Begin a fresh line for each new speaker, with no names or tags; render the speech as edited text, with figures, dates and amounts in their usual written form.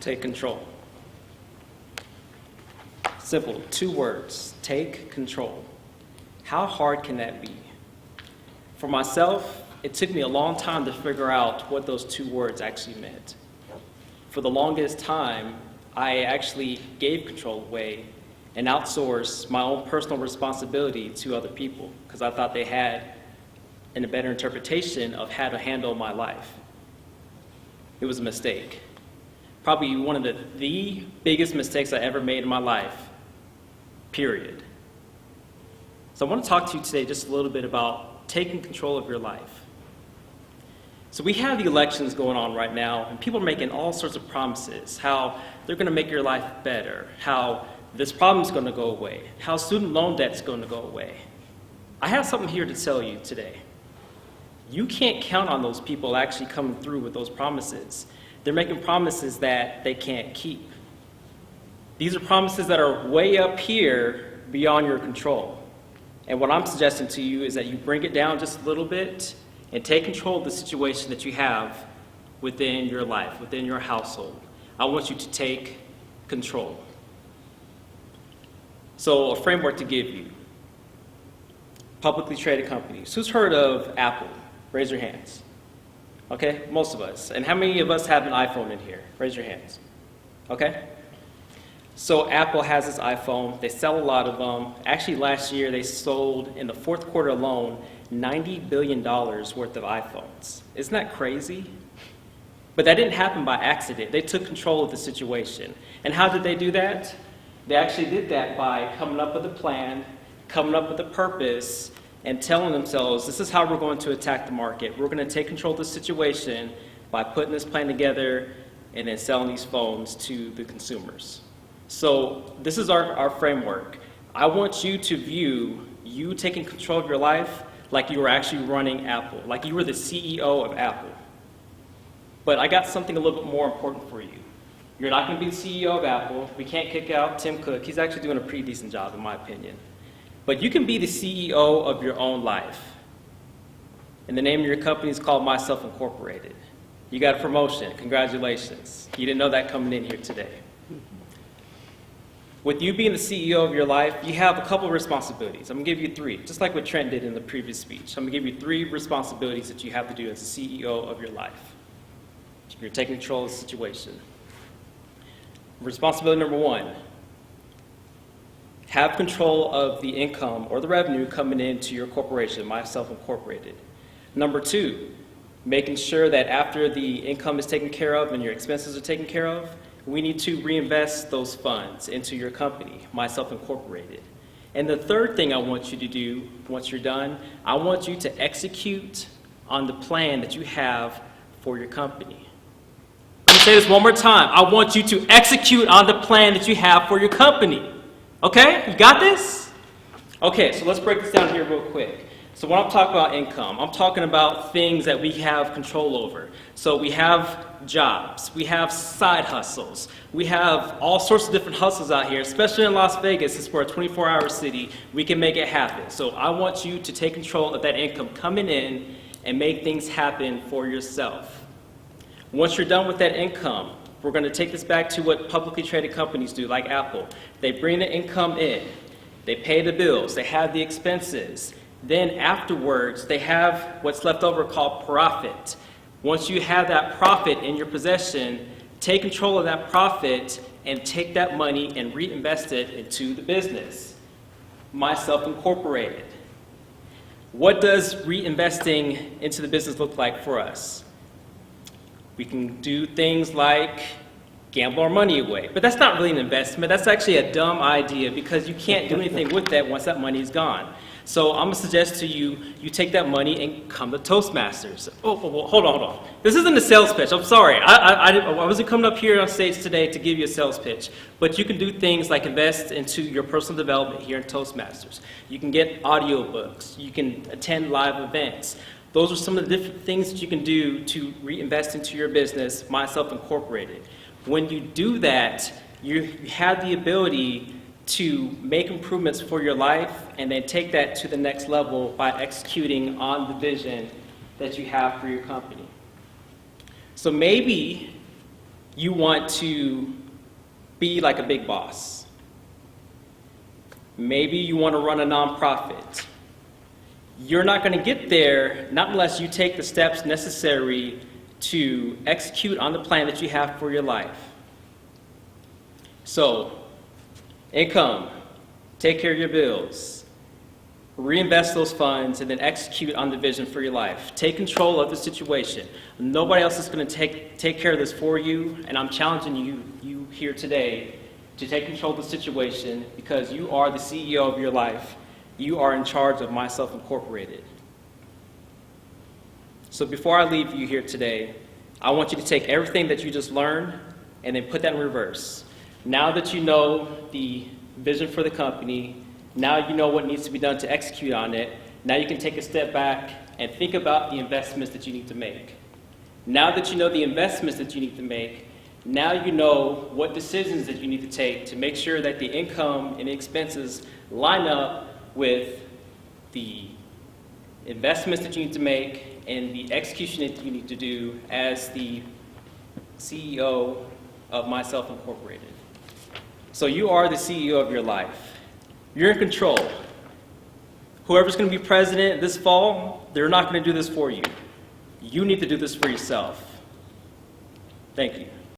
Take control. Simple, 2 words, take control. How hard can that be? For myself, it took me a long time to figure out what those 2 words actually meant. For the longest time, I actually gave control away and outsourced my own personal responsibility to other people because I thought they had a better interpretation of how to handle my life. It was a mistake. Probably one of the biggest mistakes I ever made in my life, period. So I want to talk to you today just a little bit about taking control of your life. So we have the elections going on right now, and people are making all sorts of promises, how they're going to make your life better, how this problem is going to go away, how student loan debt is going to go away. I have something here to tell you today. You can't count on those people actually coming through with those promises. They're making promises that they can't keep. These are promises that are way up here beyond your control. And what I'm suggesting to you is that you bring it down just a little bit and take control of the situation that you have within your life, within your household. I want you to take control. So a framework to give you. Publicly traded companies. Who's heard of Apple? Raise your hands. Okay, most of us. And how many of us have an iPhone in here? Raise your hands. Okay? So Apple has this iPhone. They sell a lot of them. Actually, last year they sold, in the 4th quarter alone, $90 billion worth of iPhones. Isn't that crazy? But that didn't happen by accident. They took control of the situation. And how did they do that? They actually did that by coming up with a plan, coming up with a purpose, and telling themselves, this is how we're going to attack the market. We're going to take control of the situation by putting this plan together and then selling these phones to the consumers. So this is our framework. I want you to view you taking control of your life like you were actually running Apple, like you were the CEO of Apple. But I got something a little bit more important for you. You're not going to be the CEO of Apple. We can't kick out Tim Cook. He's actually doing a pretty decent job, in my opinion. But you can be the CEO of your own life. And the name of your company is called Myself Incorporated. You got a promotion. Congratulations. You didn't know that coming in here today. With you being the CEO of your life, you have a couple of responsibilities. I'm going to give you 3, just like what Trent did in the previous speech. I'm going to give you 3 responsibilities that you have to do as the CEO of your life. You're taking control of the situation. Responsibility number 1. Have control of the income or the revenue coming into your corporation, Myself Incorporated. Number 2, making sure that after the income is taken care of and your expenses are taken care of, we need to reinvest those funds into your company, Myself Incorporated. And the 3rd thing I want you to do once you're done, I want you to execute on the plan that you have for your company. Let me say this one more time. I want you to execute on the plan that you have for your company. Okay, you got this? Okay, so let's break this down here real quick. So when I'm talking about income, I'm talking about things that we have control over. So we have jobs, we have side hustles, we have all sorts of different hustles out here, especially in Las Vegas, since we're a 24-hour city, we can make it happen. So I want you to take control of that income coming in and make things happen for yourself. Once you're done with that income, we're going to take this back to what publicly traded companies do, like Apple. They bring the income in, they pay the bills, they have the expenses. Then afterwards, they have what's left over called profit. Once you have that profit in your possession, take control of that profit and take that money and reinvest it into the business. Myself Incorporated. What does reinvesting into the business look like for us? We can do things like gamble our money away. But that's not really an investment. That's actually a dumb idea because you can't do anything with that once that money is gone. So I'm going to suggest to you, you take that money and come to Toastmasters. Hold on. This isn't a sales pitch. I'm sorry. I wasn't coming up here on stage today to give you a sales pitch. But you can do things like invest into your personal development here in Toastmasters. You can get audiobooks. You can attend live events. Those are some of the different things that you can do to reinvest into your business, Myself Incorporated. When you do that, you have the ability to make improvements for your life and then take that to the next level by executing on the vision that you have for your company. So maybe you want to be like a big boss. Maybe you want to run a nonprofit. You're not going to get there not unless you take the steps necessary to execute on the plan that you have for your life. So, income, take care of your bills, reinvest those funds, and then execute on the vision for your life. Take control of the situation. Nobody else is going to take care of this for you, and I'm challenging you here today to take control of the situation because you are the CEO of your life. You are in charge of Myself Incorporated. So before I leave you here today, I want you to take everything that you just learned and then put that in reverse. Now that you know the vision for the company, now you know what needs to be done to execute on it, now you can take a step back and think about the investments that you need to make. Now that you know the investments that you need to make, now you know what decisions that you need to take to make sure that the income and the expenses line up with the investments that you need to make and the execution that you need to do as the CEO of Myself Incorporated. So you are the CEO of your life. You're in control. Whoever's going to be president this fall, they're not going to do this for you. You need to do this for yourself. Thank you.